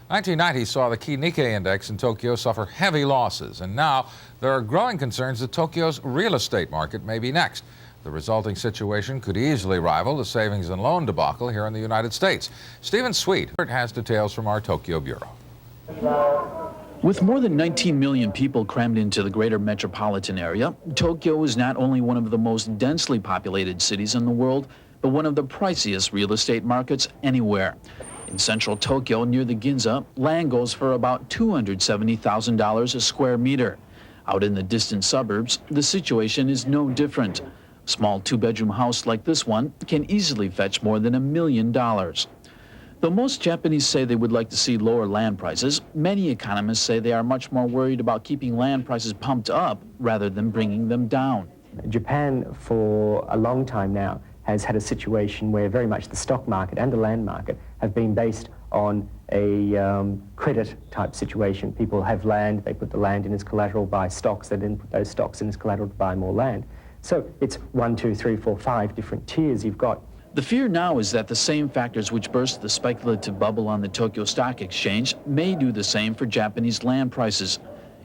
1990 saw the key Nikkei index in Tokyo suffer heavy losses, and now there are growing concerns that Tokyo's real estate market may be next. The resulting situation could easily rival the savings and loan debacle here in the United States. Stephen Sweet has details from our Tokyo bureau. With more than 19 million people crammed into the greater metropolitan area, Tokyo is not only one of the most densely populated cities in the world, but one of the priciest real estate markets anywhere. In central Tokyo, near the Ginza, land goes for about $270,000 a square meter. Out in the distant suburbs, the situation is no different. A small two-bedroom house like this one can easily fetch more than $1 million. Though most Japanese say they would like to see lower land prices, many economists say they are much more worried about keeping land prices pumped up rather than bringing them down. Japan, for a long time now, has had a situation where very much the stock market and the land market have been based on a credit-type situation. People have land, they put the land in as collateral, buy stocks, they then put those stocks in as collateral to buy more land. So it's 1, 2, 3, 4, 5 different tiers you've got. The fear now is that the same factors which burst the speculative bubble on the Tokyo Stock Exchange may do the same for Japanese land prices.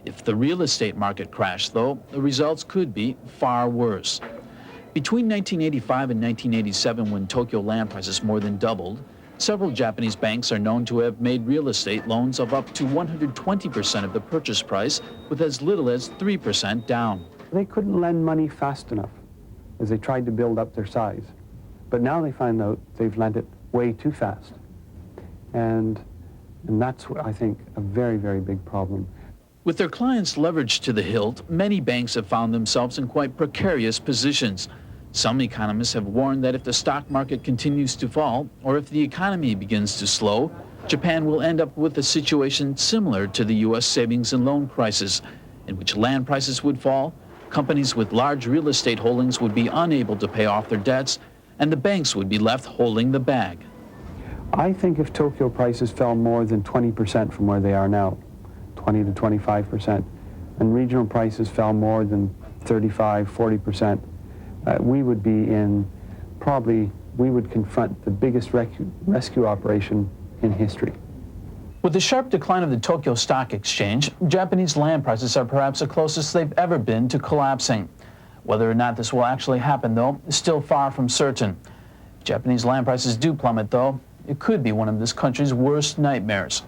If the real estate market crashed, though, the results could be far worse. Between 1985 and 1987, when Tokyo land prices more than doubled, several Japanese banks are known to have made real estate loans of up to 120% of the purchase price, with as little as 3% down. They couldn't lend money fast enough as they tried to build up their size. But now they find out they've lent it way too fast. And that's, I think, a very, very big problem. With their clients leveraged to the hilt, many banks have found themselves in quite precarious positions. Some economists have warned that if the stock market continues to fall, or if the economy begins to slow, Japan will end up with a situation similar to the U.S. savings and loan crisis, in which land prices would fall, companies with large real estate holdings would be unable to pay off their debts, and the banks would be left holding the bag. I think if Tokyo prices fell more than 20% from where they are now, 20 to 25%, and regional prices fell more than 35, 40%, we would be in, probably, we would confront the biggest rescue operation in history. With the sharp decline of the Tokyo Stock Exchange, Japanese land prices are perhaps the closest they've ever been to collapsing. Whether or not this will actually happen, though, is still far from certain. If Japanese land prices do plummet, though, it could be one of this country's worst nightmares.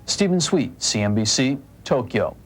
Stephen Sweet, CNBC, Tokyo.